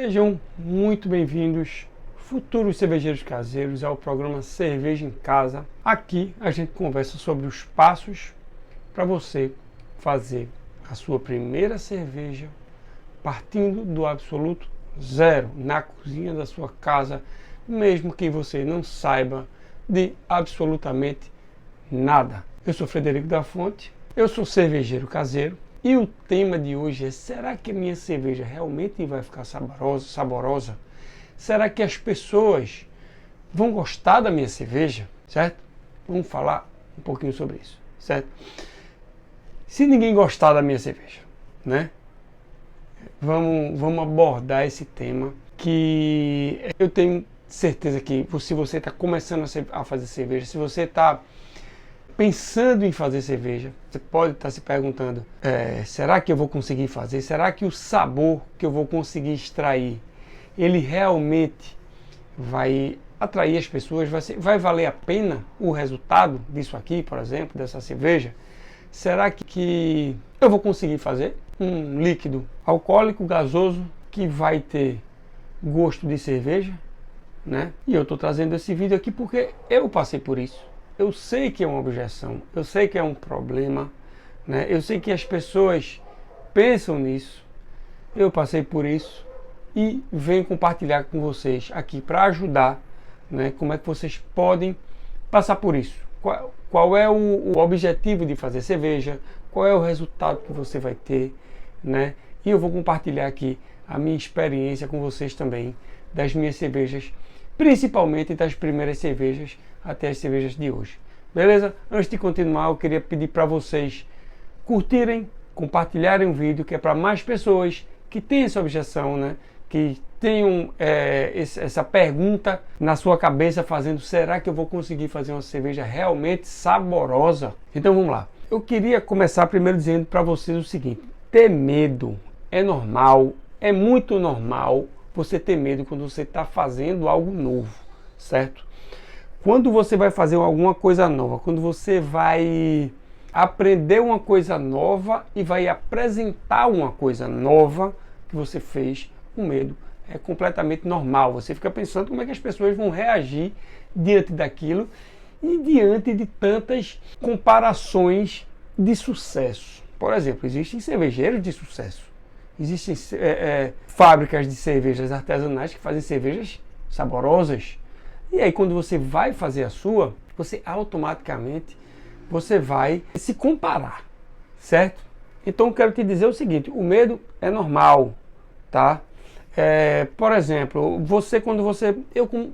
Sejam muito bem-vindos, futuros cervejeiros caseiros, ao programa Cerveja em Casa. Aqui a gente conversa sobre os passos para você fazer a sua primeira cerveja partindo do absoluto zero, na cozinha da sua casa, mesmo que você não saiba de absolutamente nada. Eu sou Frederico da Fonte, eu sou cervejeiro caseiro. E o tema de hoje é: será que a minha cerveja realmente vai ficar saborosa? Será que as pessoas vão gostar da minha cerveja? Certo? Vamos falar um pouquinho sobre isso, certo? Se ninguém gostar da minha cerveja, né? Vamos abordar esse tema que eu tenho certeza que se você está começando a fazer cerveja, se você está pensando em fazer cerveja, você pode estar se perguntando, será que eu vou conseguir fazer? Será que o sabor que eu vou conseguir extrair, ele realmente vai atrair as pessoas? Vai valer a pena o resultado disso aqui, por exemplo, dessa cerveja? Será que eu vou conseguir fazer um líquido alcoólico, gasoso, que vai ter gosto de cerveja, né? E eu estou trazendo esse vídeo aqui porque eu passei por isso. Eu sei que é uma objeção, eu sei que é um problema, né? Eu sei que as pessoas pensam nisso, eu passei por isso e venho compartilhar com vocês aqui para ajudar, né? Como é que vocês podem passar por isso, qual é o objetivo de fazer cerveja, qual é o resultado que você vai ter, né? E eu vou compartilhar aqui a minha experiência com vocês também, das minhas cervejas, principalmente das primeiras cervejas até as cervejas de hoje. Beleza? Antes de continuar, eu queria pedir para vocês curtirem, compartilharem o vídeo, que é para mais pessoas que têm essa objeção, né? Que tenham essa pergunta na sua cabeça, fazendo: será que eu vou conseguir fazer uma cerveja realmente saborosa? Então vamos lá. Eu queria começar primeiro dizendo para vocês o seguinte: ter medo é normal, é muito normal você ter medo quando você está fazendo algo novo, certo? Quando você vai fazer alguma coisa nova, quando você vai aprender uma coisa nova e vai apresentar uma coisa nova que você fez, o medo é completamente normal. Você fica pensando como é que as pessoas vão reagir diante daquilo e diante de tantas comparações de sucesso. Por exemplo, existem cervejeiros de sucesso. Existem fábricas de cervejas artesanais que fazem cervejas saborosas. E aí quando você vai fazer a sua, você automaticamente vai se comparar, certo? Então eu quero te dizer o seguinte: o medo é normal, tá? Por exemplo,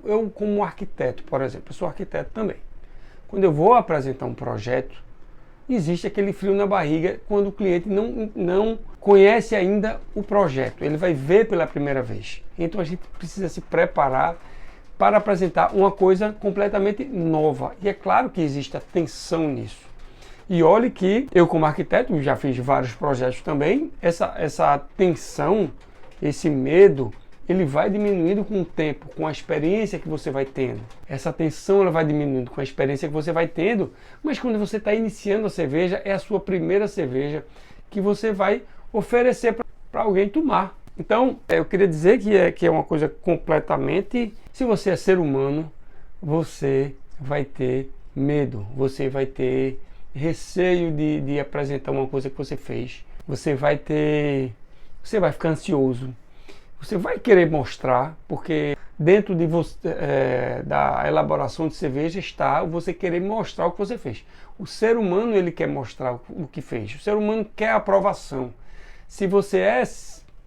eu como arquiteto, por exemplo, eu sou arquiteto também. Quando eu vou apresentar um projeto, existe aquele frio na barriga quando o cliente não conhece ainda o projeto, ele vai ver pela primeira vez. Então a gente precisa se preparar para apresentar uma coisa completamente nova. E é claro que existe a tensão nisso. E olhe que eu, como arquiteto, já fiz vários projetos também, essa tensão, esse medo, ele vai diminuindo com o tempo, com a experiência que você vai tendo. Essa tensão ela vai diminuindo com a experiência que você vai tendo, mas quando você está iniciando a cerveja, é a sua primeira cerveja que você vai oferecer para alguém tomar. Então, eu queria dizer que é uma coisa completamente... Se você é ser humano, você vai ter medo, você vai ter receio de apresentar uma coisa que você fez. Você vai ficar ansioso. Você vai querer mostrar, porque dentro de você, da elaboração de cerveja está você querer mostrar o que você fez. O ser humano, ele quer mostrar o que fez. O ser humano quer aprovação. Se você é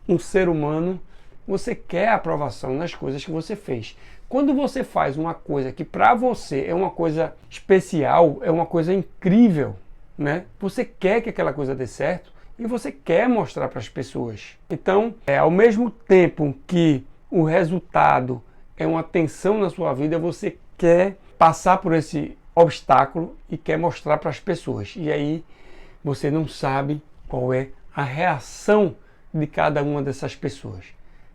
um ser humano, você quer aprovação nas coisas que você fez. Quando você faz uma coisa que para você é uma coisa especial, é uma coisa incrível, né? Você quer que aquela coisa dê certo e você quer mostrar para as pessoas. Então, ao mesmo tempo que o resultado é uma tensão na sua vida, você quer passar por esse obstáculo e quer mostrar para as pessoas. E aí você não sabe qual é a reação de cada uma dessas pessoas,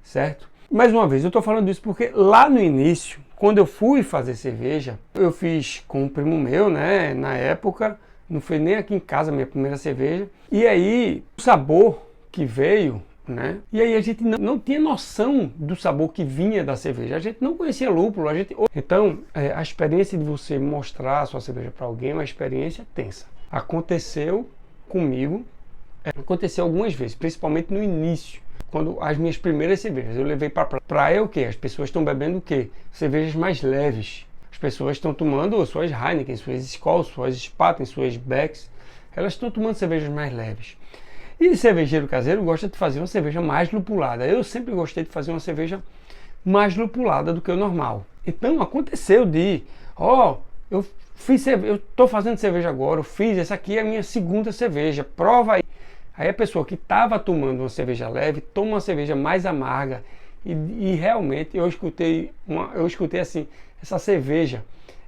certo? Mais uma vez, eu estou falando isso porque lá no início, quando eu fui fazer cerveja, eu fiz com um primo meu, né? Na época, não foi nem aqui em casa a minha primeira cerveja. E aí, o sabor que veio, né? E aí a gente não tinha noção do sabor que vinha da cerveja. A gente não conhecia lúpulo. Então, a experiência de você mostrar a sua cerveja para alguém é uma experiência tensa. Aconteceu comigo, aconteceu algumas vezes, principalmente no início, quando as minhas primeiras cervejas eu levei para praia, o quê? As pessoas estão bebendo o quê? Cervejas mais leves. As pessoas estão tomando suas Heineken, suas Skol, suas Spaten, suas Becks. Elas estão tomando cervejas mais leves. E cervejeiro caseiro gosta de fazer uma cerveja mais lupulada. Eu sempre gostei de fazer uma cerveja mais lupulada do que o normal. Então aconteceu eu estou fazendo cerveja agora, eu fiz, essa aqui é a minha segunda cerveja, prova aí. Aí a pessoa que estava tomando uma cerveja leve toma uma cerveja mais amarga e realmente eu escutei assim, essa cerveja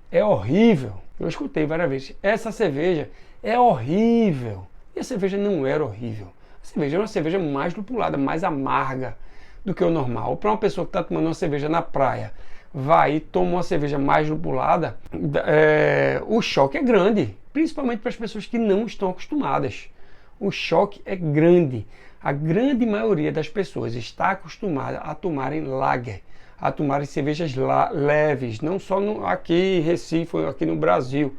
é horrível. Eu escutei várias vezes, essa cerveja é horrível. E a cerveja não era horrível. A cerveja era uma cerveja mais lupulada, mais amarga do que o normal. Para uma pessoa que está tomando uma cerveja na praia, vai e toma uma cerveja mais lupulada, o choque é grande. Principalmente para as pessoas que não estão acostumadas. O choque é grande. A grande maioria das pessoas está acostumada a tomarem lager, a tomarem cervejas leves, não só aqui em Recife, aqui no Brasil.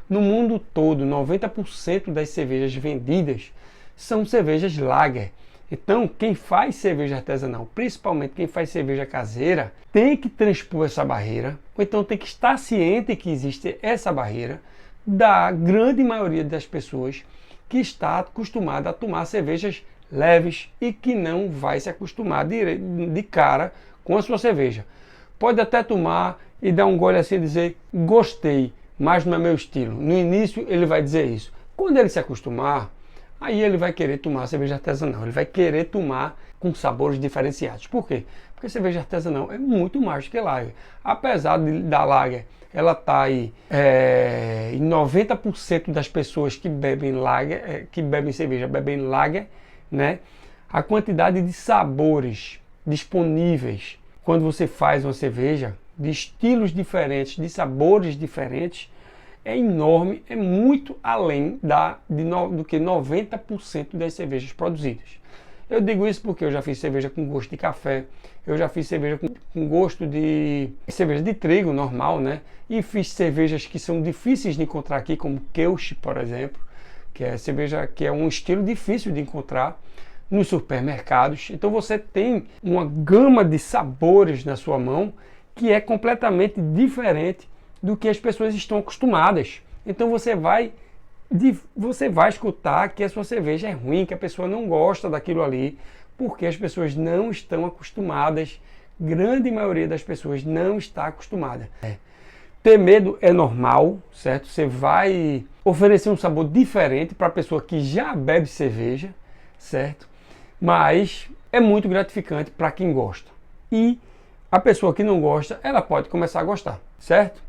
No mundo todo, 90% das cervejas vendidas são cervejas lager. Então, quem faz cerveja artesanal, principalmente quem faz cerveja caseira, tem que transpor essa barreira, ou então tem que estar ciente que existe essa barreira da grande maioria das pessoas que está acostumada a tomar cervejas leves e que não vai se acostumar de cara com a sua cerveja. Pode até tomar e dar um gole assim e dizer, gostei, mas não é meu estilo. No início ele vai dizer isso. Quando ele se acostumar, aí ele vai querer tomar cerveja artesanal. Ele vai querer tomar com sabores diferenciados. Por quê? Porque cerveja artesanal é muito mais que lager. Apesar da lager, ela está aí em 90% das pessoas que bebem lager, que bebem cerveja, bebem lager, né? A quantidade de sabores disponíveis quando você faz uma cerveja, de estilos diferentes, de sabores diferentes, é enorme, é muito além do que 90% das cervejas produzidas. Eu digo isso porque eu já fiz cerveja com gosto de café, eu já fiz cerveja com gosto de cerveja de trigo normal, né? E fiz cervejas que são difíceis de encontrar aqui, como Kölsch, por exemplo, que é cerveja que é um estilo difícil de encontrar nos supermercados. Então você tem uma gama de sabores na sua mão que é completamente diferente do que as pessoas estão acostumadas. Então você vai escutar que a sua cerveja é ruim, que a pessoa não gosta daquilo ali, porque as pessoas não estão acostumadas. Grande maioria das pessoas não está acostumada. Ter medo é normal, certo? Você vai oferecer um sabor diferente para a pessoa que já bebe cerveja, certo? Mas é muito gratificante para quem gosta. E a pessoa que não gosta, ela pode começar a gostar, certo?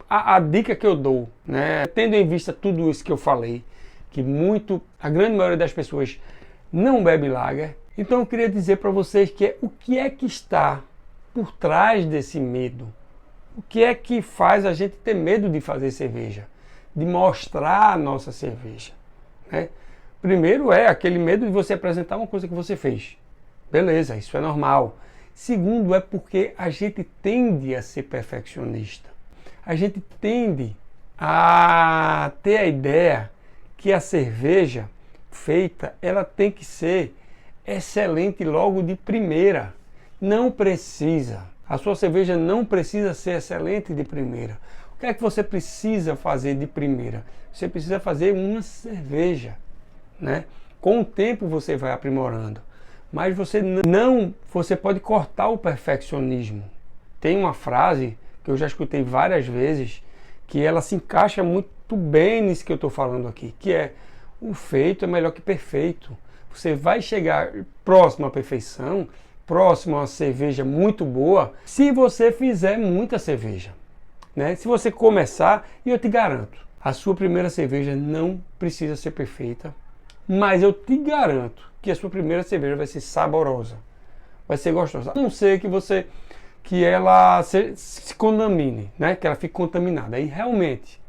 A dica que eu dou, né, tendo em vista tudo isso que eu falei, que a grande maioria das pessoas não bebe lager, então eu queria dizer para vocês o que é que está por trás desse medo. O que é que faz a gente ter medo de fazer cerveja, de mostrar a nossa cerveja, né? Primeiro é aquele medo de você apresentar uma coisa que você fez. Beleza, isso é normal. Segundo é porque a gente tende a ser perfeccionista. A gente tende a ter a ideia que a cerveja feita, ela tem que ser excelente logo de primeira. Não precisa. A sua cerveja não precisa ser excelente de primeira. O que é que você precisa fazer de primeira? Você precisa fazer uma cerveja, né? Com o tempo você vai aprimorando. Mas você pode cortar o perfeccionismo. Tem uma frase que eu já escutei várias vezes, que ela se encaixa muito bem nisso que eu estou falando aqui, que é: o feito é melhor que perfeito. Você vai chegar próximo à perfeição, próximo a uma cerveja muito boa, se você fizer muita cerveja, né? Se você começar, e eu te garanto, a sua primeira cerveja não precisa ser perfeita, mas eu te garanto que a sua primeira cerveja vai ser saborosa, vai ser gostosa. A não ser que ela se contamine, né? Que ela fique contaminada. Aí realmente,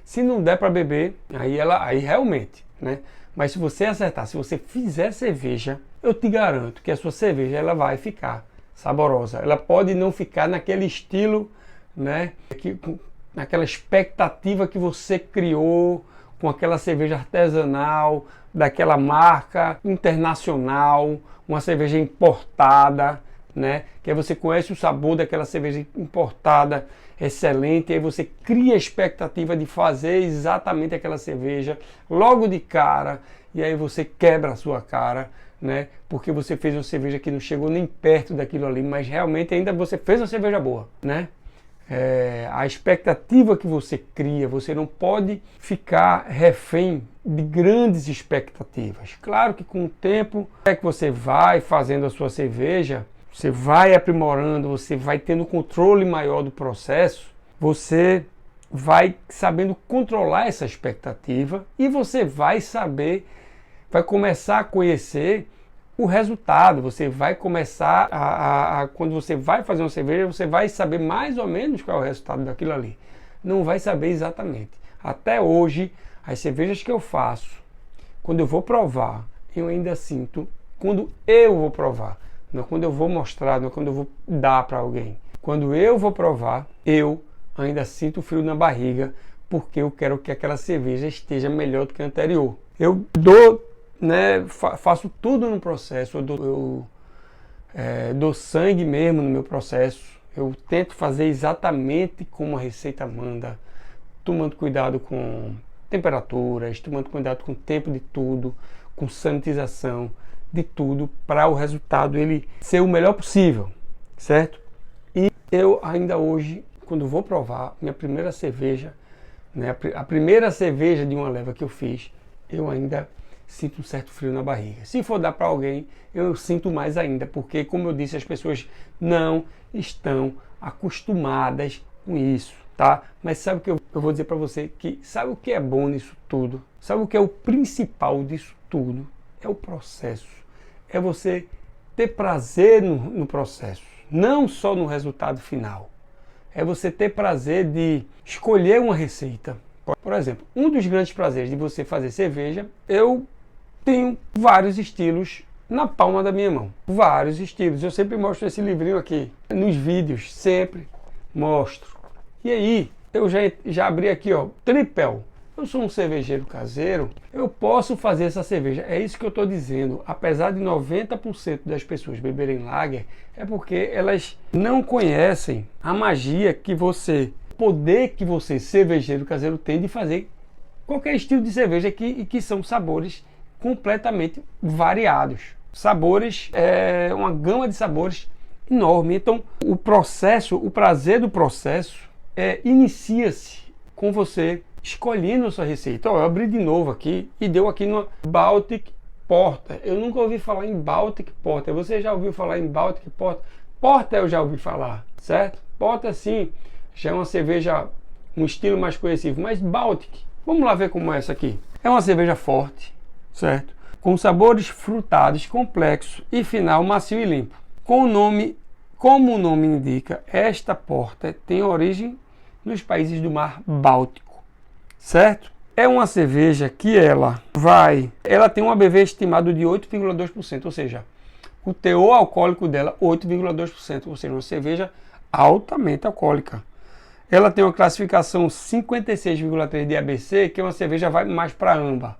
se não der para beber, aí realmente né? Mas se você acertar, se você fizer cerveja, eu te garanto que a sua cerveja ela vai ficar saborosa. Ela pode não ficar naquele estilo, né? Naquela expectativa que você criou com aquela cerveja artesanal, daquela marca internacional, uma cerveja importada, né? Que aí você conhece o sabor daquela cerveja importada excelente, e aí você cria a expectativa de fazer exatamente aquela cerveja logo de cara, e aí você quebra a sua cara, né? Porque você fez uma cerveja que não chegou nem perto daquilo ali, mas realmente ainda você fez uma cerveja boa, né? A expectativa que você cria, você não pode ficar refém de grandes expectativas. Claro que com o tempo é que você vai fazendo a sua cerveja, você vai aprimorando, você vai tendo controle maior do processo, você vai sabendo controlar essa expectativa e você vai começar a conhecer o resultado. Você vai começar quando você vai fazer uma cerveja, você vai saber mais ou menos qual é o resultado daquilo ali. Não vai saber exatamente. Até hoje, as cervejas que eu faço, quando eu vou provar, eu ainda sinto, quando eu vou provar, não quando eu vou mostrar, não quando eu vou dar para alguém. Quando eu vou provar, eu ainda sinto frio na barriga, porque eu quero que aquela cerveja esteja melhor do que a anterior. Eu dou, né, faço tudo no processo, eu dou sangue mesmo no meu processo. Eu tento fazer exatamente como a receita manda, tomando cuidado com temperaturas, tomando cuidado com o tempo de tudo, com sanitização de tudo, para o resultado ele ser o melhor possível, certo? E eu ainda hoje, quando vou provar minha primeira cerveja, né, a primeira cerveja de uma leva que eu fiz, eu ainda sinto um certo frio na barriga. Se for dar para alguém, eu sinto mais ainda, porque, como eu disse, as pessoas não estão acostumadas com isso, tá? Mas sabe o que eu vou dizer para você? Que sabe o que é bom nisso tudo? Sabe o que é o principal disso tudo? É o processo. É você ter prazer no processo, não só no resultado final. É você ter prazer de escolher uma receita. Por exemplo, um dos grandes prazeres de você fazer cerveja, eu tenho vários estilos na palma da minha mão. Vários estilos. Eu sempre mostro esse livrinho aqui. Nos vídeos, sempre mostro. E aí, eu já abri aqui, ó, Tripel. Eu sou um cervejeiro caseiro, eu posso fazer essa cerveja. É isso que eu estou dizendo. Apesar de 90% das pessoas beberem lager, é porque elas não conhecem a magia que você, poder que você, cervejeiro caseiro, tem de fazer qualquer estilo de cerveja e que são sabores completamente variados. Sabores, uma gama de sabores enorme. Então, o processo, o prazer do processo, inicia-se com você escolhendo a sua receita. Ó, eu abri de novo aqui e deu aqui numa Baltic Porter. Eu nunca ouvi falar em Baltic Porter. Você já ouviu falar em Baltic Porter? Porter eu já ouvi falar, certo? Porter sim, já é uma cerveja, um estilo mais conhecido. Mas Baltic, vamos lá ver como é essa aqui. É uma cerveja forte, certo? Com sabores frutados, complexos e final macio e limpo. Como o nome indica, esta Porter tem origem nos países do mar Báltico, certo? É uma cerveja que ela tem um ABV estimado de 8,2%, ou seja, o teor alcoólico dela 8,2%, ou seja, uma cerveja altamente alcoólica. Ela tem uma classificação 56,3 de ABC, que é uma cerveja vai mais para âmbar,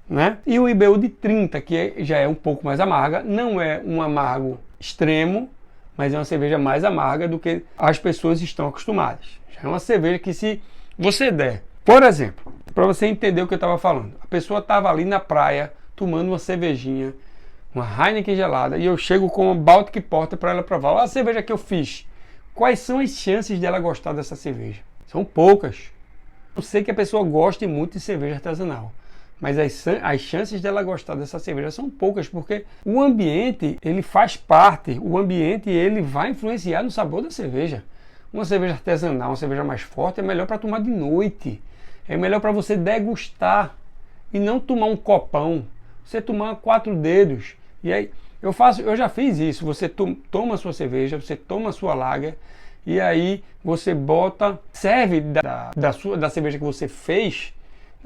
né? E o IBU de 30, que já é um pouco mais amarga, não é um amargo extremo, mas é uma cerveja mais amarga do que as pessoas estão acostumadas. Já é uma cerveja que, se você der, por exemplo, para você entender o que eu estava falando, a pessoa estava ali na praia tomando uma cervejinha, uma Heineken gelada, e eu chego com uma Baltic Porter para ela provar. Olha a cerveja que eu fiz. Quais são as chances dela gostar dessa cerveja? São poucas. Eu sei que a pessoa gosta muito de cerveja artesanal, mas as chances dela gostar dessa cerveja são poucas, porque o ambiente, ele faz parte, o ambiente ele vai influenciar no sabor da cerveja. Uma cerveja artesanal, uma cerveja mais forte, é melhor para tomar de noite. É melhor para você degustar e não tomar um copão. Você tomar 4 dedos. E aí, eu já fiz isso. Você toma a sua cerveja, você toma a sua lager, e aí você serve da cerveja que você fez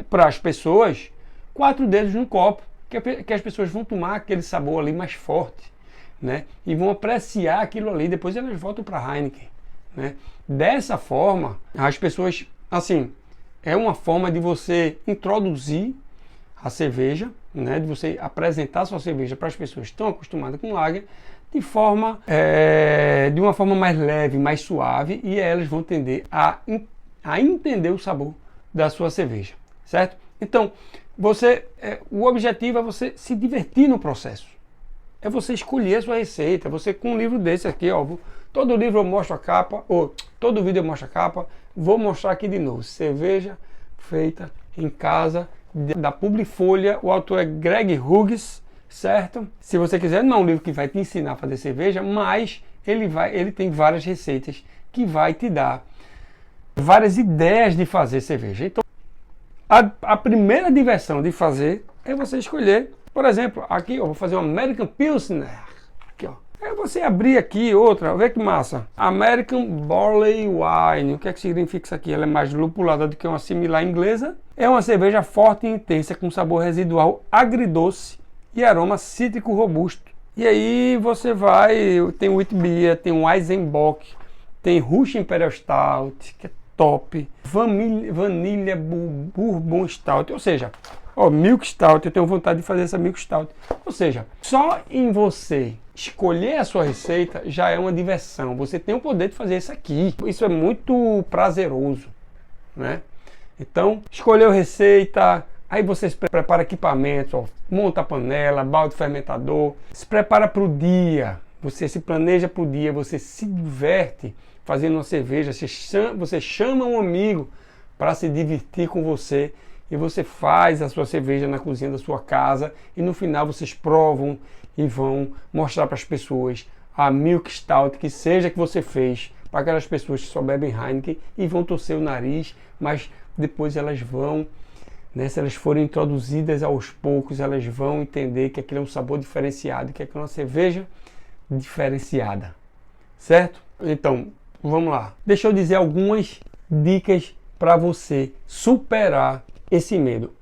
para as pessoas 4 dedos no copo, que as pessoas vão tomar aquele sabor ali mais forte, né? E vão apreciar aquilo ali, depois elas voltam para a Heineken, né? Dessa forma, as pessoas, assim, é uma forma de você introduzir a cerveja, né? De você apresentar a sua cerveja para as pessoas que estão acostumadas com lager, de uma forma mais leve, mais suave, e elas vão tender a entender o sabor da sua cerveja, certo? Então, o objetivo é você se divertir no processo. É você escolher a sua receita. Você, com um livro desse aqui, ó, todo livro eu mostro a capa, ou todo vídeo eu mostro a capa, vou mostrar aqui de novo. Cerveja feita em casa, da Publifolha. O autor é Greg Hughes, certo? Se você quiser, não é um livro que vai te ensinar a fazer cerveja, mas ele tem várias receitas que vai te dar várias ideias de fazer cerveja. Então, a primeira diversão de fazer é você escolher, por exemplo, aqui eu vou fazer uma American Pilsner. Aqui, ó. É você abrir aqui outra, vê que massa. American Barley Wine. O que é que significa isso aqui? Ela é mais lupulada do que uma similar inglesa. É uma cerveja forte e intensa com sabor residual agridoce e aroma cítrico robusto. E aí você tem o Wheat Beer, tem o Eisenbock, tem Rush Imperial Stout, que é top, vanilha Bourbon Stout, ou seja, ó, Milk Stout, eu tenho vontade de fazer essa Milk Stout. Ou seja, só em você escolher a sua receita já é uma diversão. Você tem o poder de fazer isso aqui. Isso é muito prazeroso, né? Então, escolheu receita, aí você se prepara equipamentos, ó, monta a panela, balde fermentador, se prepara para o dia, você se planeja para o dia, você se diverte fazendo uma cerveja, você chama um amigo para se divertir com você e você faz a sua cerveja na cozinha da sua casa e no final vocês provam e vão mostrar para as pessoas a Milk Stout que seja que você fez, para aquelas pessoas que só bebem Heineken e vão torcer o nariz, mas depois elas vão, né, se elas forem introduzidas aos poucos, elas vão entender que aquilo é um sabor diferenciado, que aquilo é uma cerveja diferenciada, certo? Então, vamos lá. Deixa eu dizer algumas dicas para você superar esse medo.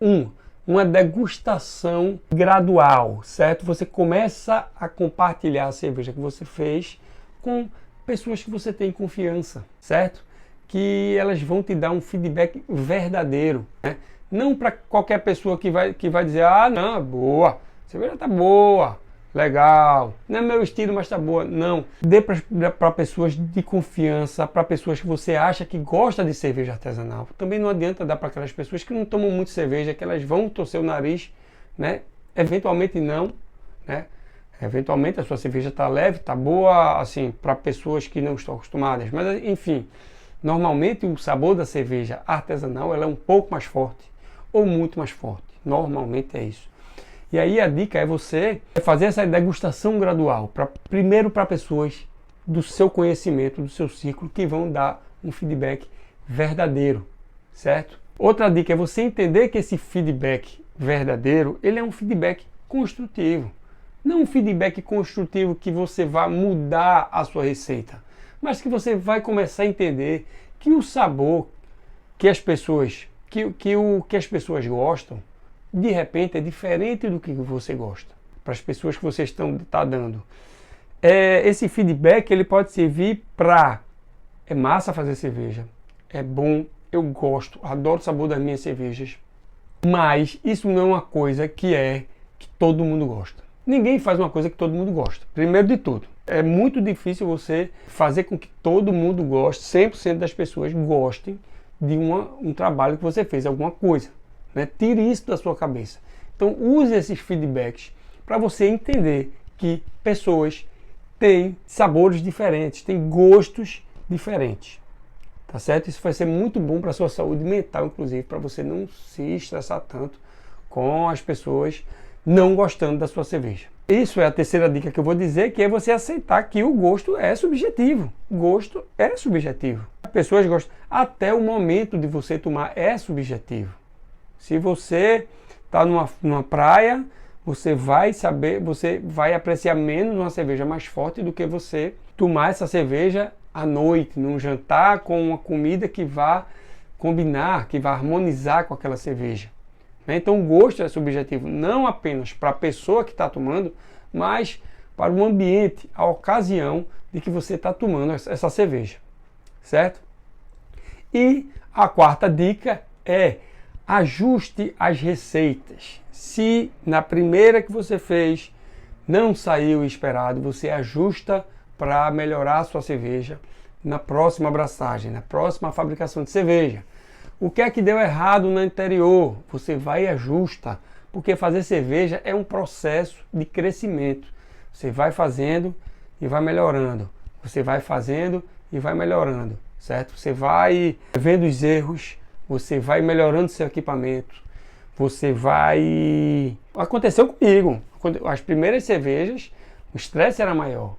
Uma degustação gradual, certo? Você começa a compartilhar a cerveja que você fez com pessoas que você tem confiança, certo? Que elas vão te dar um feedback verdadeiro, né? Não para qualquer pessoa que vai dizer, ah, não, boa, a cerveja tá boa, legal, não é meu estilo, mas tá boa. Não, dê para pessoas de confiança, para pessoas que você acha que gosta de cerveja artesanal. Também não adianta dar para aquelas pessoas que não tomam muito cerveja, que elas vão torcer o nariz, né? Eventualmente não, né? Eventualmente a sua cerveja tá leve, tá boa, assim, para pessoas que não estão acostumadas. Mas enfim, normalmente o sabor da cerveja artesanal ela é um pouco mais forte ou muito mais forte. Normalmente é isso. E aí a dica é você fazer essa degustação gradual, primeiro para pessoas do seu conhecimento, do seu círculo, que vão dar um feedback verdadeiro, certo? Outra dica é você entender que esse feedback verdadeiro, ele é um feedback construtivo. Não um feedback construtivo que você vai mudar a sua receita, mas que você vai começar a entender que o sabor que as pessoas, que as pessoas gostam, de repente é diferente do que você gosta, para as pessoas que você está dando. Esse feedback ele pode servir para, é massa fazer cerveja, é bom, eu gosto, adoro o sabor das minhas cervejas, mas isso não é uma coisa que todo mundo gosta. Ninguém faz uma coisa que todo mundo gosta. Primeiro de tudo, é muito difícil você fazer com que todo mundo goste, 100% das pessoas gostem de um trabalho que você fez, alguma coisa. Né? Tire isso da sua cabeça. Então use esses feedbacks para você entender que pessoas têm sabores diferentes, têm gostos diferentes. Tá certo? Isso vai ser muito bom para a sua saúde mental, inclusive, para você não se estressar tanto com as pessoas não gostando da sua cerveja. Isso é a terceira dica que eu vou dizer, que é você aceitar que o gosto é subjetivo. Gosto é subjetivo. As pessoas gostam. Até o momento de você tomar é subjetivo. Se você está numa praia, você vai apreciar menos uma cerveja mais forte do que você tomar essa cerveja à noite, num jantar com uma comida que vá combinar, que vá harmonizar com aquela cerveja. né? Então o gosto é subjetivo, não apenas para a pessoa que está tomando, mas para o ambiente, a ocasião de que você está tomando essa cerveja, certo? E a quarta dica é: ajuste as receitas. Se na primeira que você fez não saiu o esperado, você ajusta para melhorar a sua cerveja na próxima abraçagem, na próxima fabricação de cerveja. O que é que deu errado na anterior? Você vai e ajusta, porque fazer cerveja é um processo de crescimento. Você vai fazendo e vai melhorando. Você vai fazendo e vai melhorando, certo? Você vai vendo os erros, você vai melhorando seu equipamento, você vai... Aconteceu comigo. As primeiras cervejas, o estresse era maior,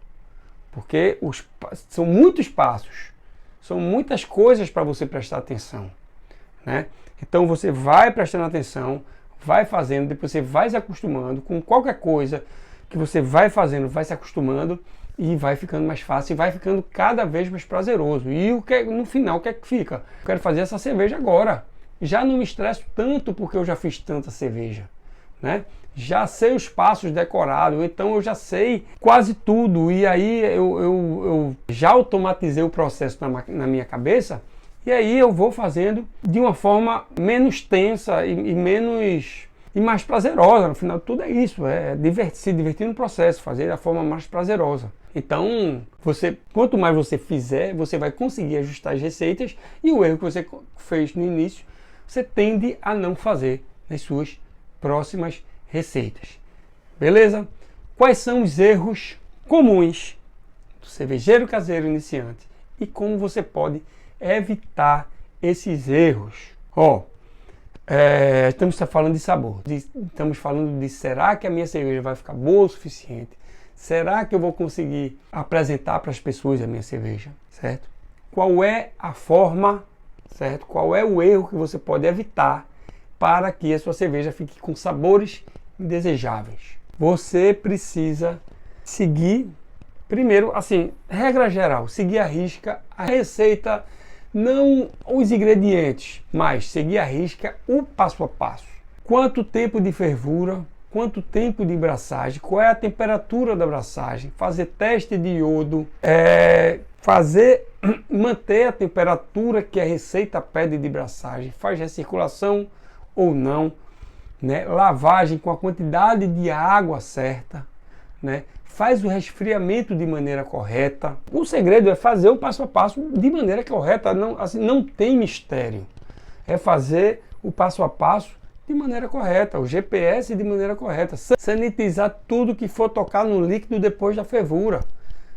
porque são muitos passos, são muitas coisas para você prestar atenção, né? Então você vai prestando atenção, vai fazendo, depois você vai se acostumando com qualquer coisa que você vai fazendo, vai se acostumando e vai ficando mais fácil e vai ficando cada vez mais prazeroso. E no final, o que é que fica? Eu quero fazer essa cerveja agora. Já não me estresso tanto porque eu já fiz tanta cerveja, né? Já sei os passos decorados, então eu já sei quase tudo. E aí eu já automatizei o processo na minha cabeça. E aí eu vou fazendo de uma forma menos tensa e mais prazerosa. No final, tudo é isso, se divertir no processo, fazer da forma mais prazerosa. Então, quanto mais você fizer, você vai conseguir ajustar as receitas, e o erro que você fez no início, você tende a não fazer nas suas próximas receitas. Beleza? Quais são os erros comuns do cervejeiro caseiro iniciante e como você pode evitar esses erros? Estamos falando de sabor, estamos falando de: será que a minha cerveja vai ficar boa o suficiente? Será que eu vou conseguir apresentar para as pessoas a minha cerveja, certo? Qual é a forma, certo? Qual é o erro que você pode evitar para que a sua cerveja fique com sabores indesejáveis? Você precisa seguir, primeiro, assim, regra geral, seguir à risca a receita, não os ingredientes, mas seguir à risca o passo a passo. Quanto tempo de fervura, quanto tempo de braçagem, qual é a temperatura da braçagem, fazer teste de iodo, manter a temperatura que a receita pede de braçagem, faz recirculação ou não, né? Lavagem com a quantidade de água certa, né? Faz o resfriamento de maneira correta. O segredo é fazer o passo a passo de maneira correta, não tem mistério. É fazer o passo a passo de maneira correta, o GPS de maneira correta. Sanitizar tudo que for tocar no líquido depois da fervura.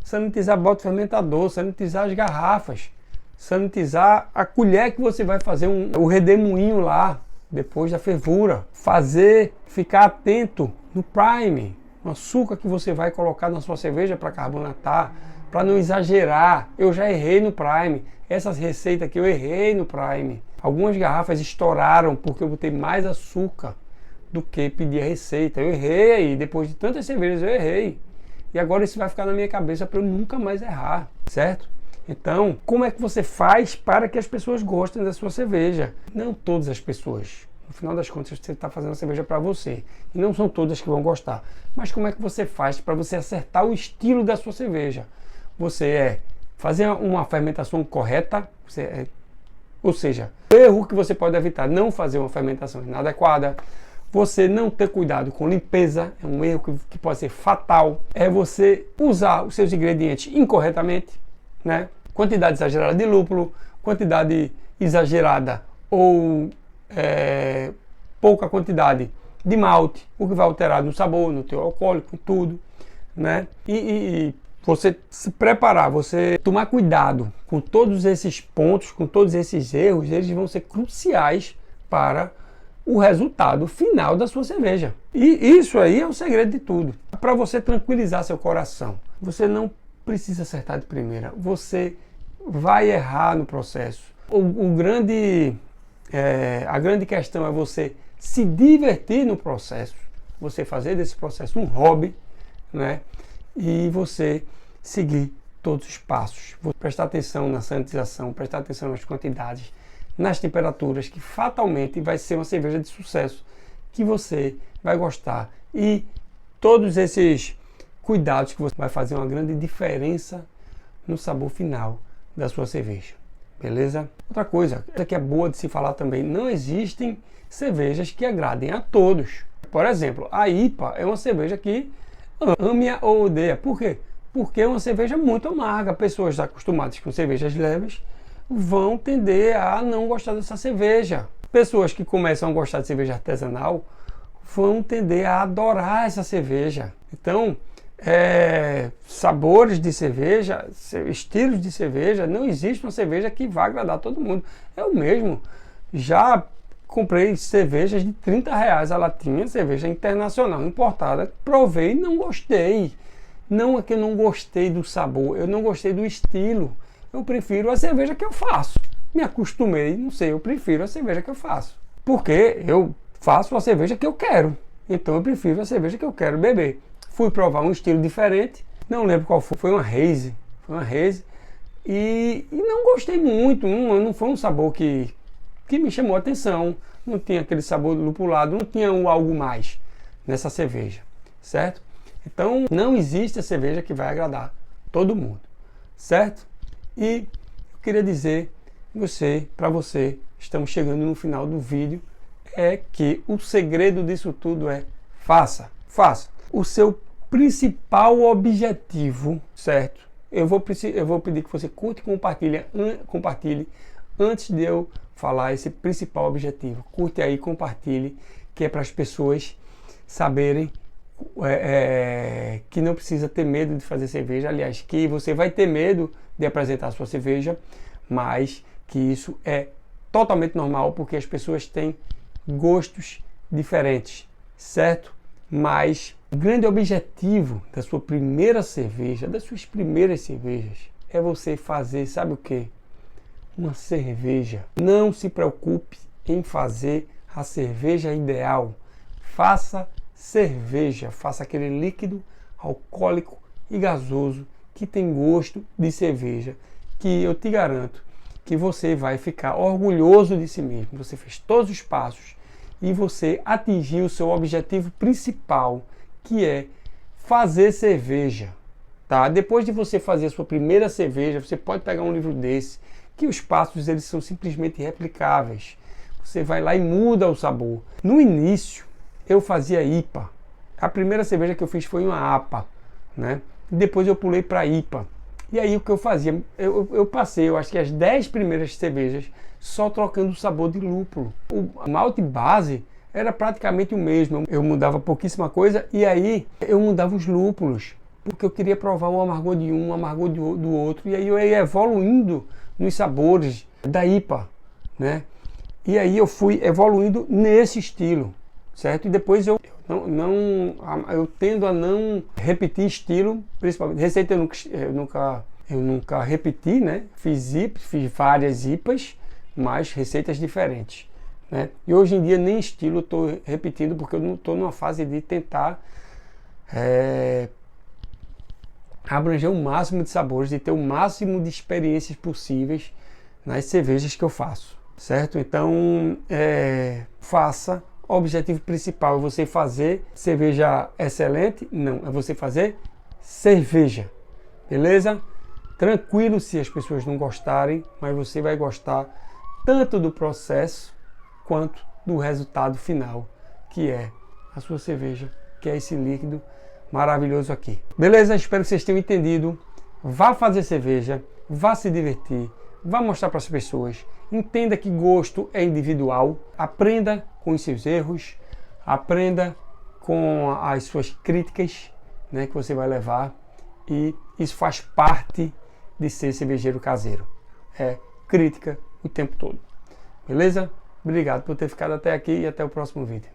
Sanitizar bote fermentador, sanitizar as garrafas, sanitizar a colher que você vai fazer o redemoinho lá depois da fervura. Ficar atento no prime, no açúcar que você vai colocar na sua cerveja para carbonatar, para não exagerar. Eu já errei no prime. Essas receitas aqui eu errei no prime. Algumas garrafas estouraram porque eu botei mais açúcar do que pedir a receita. Eu errei aí, depois de tantas cervejas eu errei. E agora isso vai ficar na minha cabeça para eu nunca mais errar, certo? Então, como é que você faz para que as pessoas gostem da sua cerveja? Não todas as pessoas. No final das contas, você está fazendo a cerveja para você. E não são todas que vão gostar. Mas como é que você faz para você acertar o estilo da sua cerveja? Você fazer uma fermentação correta, ou seja, o erro que você pode evitar: não fazer uma fermentação inadequada. Você não ter cuidado com limpeza, é um erro que pode ser fatal. É você usar os seus ingredientes incorretamente, né? Quantidade exagerada de lúpulo, quantidade exagerada ou pouca quantidade de malte, o que vai alterar no sabor, no teor alcoólico, tudo, né? E você se preparar, você tomar cuidado com todos esses pontos, com todos esses erros, eles vão ser cruciais para o resultado final da sua cerveja. E isso aí é o segredo de tudo. Para você tranquilizar seu coração, você não precisa acertar de primeira. Você vai errar no processo. A grande questão é você se divertir no processo, você fazer desse processo um hobby, né? E você seguir todos os passos. Vou prestar atenção na sanitização, prestar atenção nas quantidades, nas temperaturas, que fatalmente vai ser uma cerveja de sucesso. que você vai gostar. E todos esses cuidados que você vai fazer uma grande diferença no sabor final da sua cerveja. Beleza? Outra coisa que é boa de se falar também, não existem cervejas que agradem a todos. Por exemplo, a IPA é uma cerveja que ame ou odeia. Por quê? Porque é uma cerveja muito amarga. Pessoas acostumadas com cervejas leves vão tender a não gostar dessa cerveja. Pessoas que começam a gostar de cerveja artesanal vão tender a adorar essa cerveja. Então, sabores de cerveja, estilos de cerveja, não existe uma cerveja que vá agradar a todo mundo. Eu mesmo já comprei cervejas de R$30 a latinha, cerveja internacional, importada, provei e não gostei. Não é que eu não gostei do sabor, eu não gostei do estilo. Eu prefiro a cerveja que eu faço. Me acostumei, não sei, eu prefiro a cerveja que eu faço. Porque eu faço a cerveja que eu quero. Então eu prefiro a cerveja que eu quero beber. Fui provar um estilo diferente, não lembro qual foi, foi uma Hazy. E não gostei muito, não foi um sabor que me chamou a atenção. Não tinha aquele sabor lupulado, não tinha algo mais nessa cerveja, certo? Então não existe a cerveja que vai agradar todo mundo, certo? E eu queria dizer para você, estamos chegando no final do vídeo, é que o segredo disso tudo é faça. O seu principal objetivo, certo? Eu vou pedir que você curte e compartilhe antes de eu falar esse principal objetivo. Curte aí, compartilhe, que é para as pessoas saberem que não precisa ter medo de fazer cerveja. Aliás, que você vai ter medo de apresentar a sua cerveja, mas que isso é totalmente normal, porque as pessoas têm gostos diferentes, certo? Mas o grande objetivo da sua primeira cerveja, das suas primeiras cervejas, é você fazer, sabe o quê? Uma cerveja. Não se preocupe em fazer a cerveja ideal. Faça cerveja, faça aquele líquido alcoólico e gasoso que tem gosto de cerveja, que eu te garanto que você vai ficar orgulhoso de si mesmo. Você fez todos os passos e você atingiu o seu objetivo principal, que é fazer cerveja, tá? Depois de você fazer a sua primeira cerveja, você pode pegar um livro desse, que os passos eles são simplesmente replicáveis. Você vai lá e muda o sabor. No início, eu fazia IPA. A primeira cerveja que eu fiz foi uma APA, né? E depois eu pulei para IPA. E aí o que eu fazia? Eu passei, eu acho que as 10 primeiras cervejas só trocando o sabor de lúpulo. O malte base era praticamente o mesmo. Eu mudava pouquíssima coisa e aí eu mudava os lúpulos, porque eu queria provar um amargor de um, um amargor do outro. E aí eu ia evoluindo nos sabores da IPA, né? E aí eu fui evoluindo nesse estilo, certo? E depois eu tendo a não repetir estilo, principalmente receita eu nunca repeti, né? Fiz várias IPAs, mas receitas diferentes, né? E hoje em dia nem estilo eu estou repetindo, porque eu não estou numa fase de tentar abranger o máximo de sabores, de ter o máximo de experiências possíveis nas cervejas que eu faço, certo? Então faça. O objetivo principal é você fazer cerveja excelente? Não, é você fazer cerveja, beleza? Tranquilo se as pessoas não gostarem, mas você vai gostar tanto do processo quanto do resultado final, que é a sua cerveja, que é esse líquido maravilhoso aqui. Beleza? Espero que vocês tenham entendido. Vá fazer cerveja, vá se divertir, vá mostrar para as pessoas. Entenda que gosto é individual. Aprenda com os seus erros, aprenda com as suas críticas, né, que você vai levar. E isso faz parte de ser cervejeiro caseiro. É crítica o tempo todo. Beleza? Obrigado por ter ficado até aqui e até o próximo vídeo.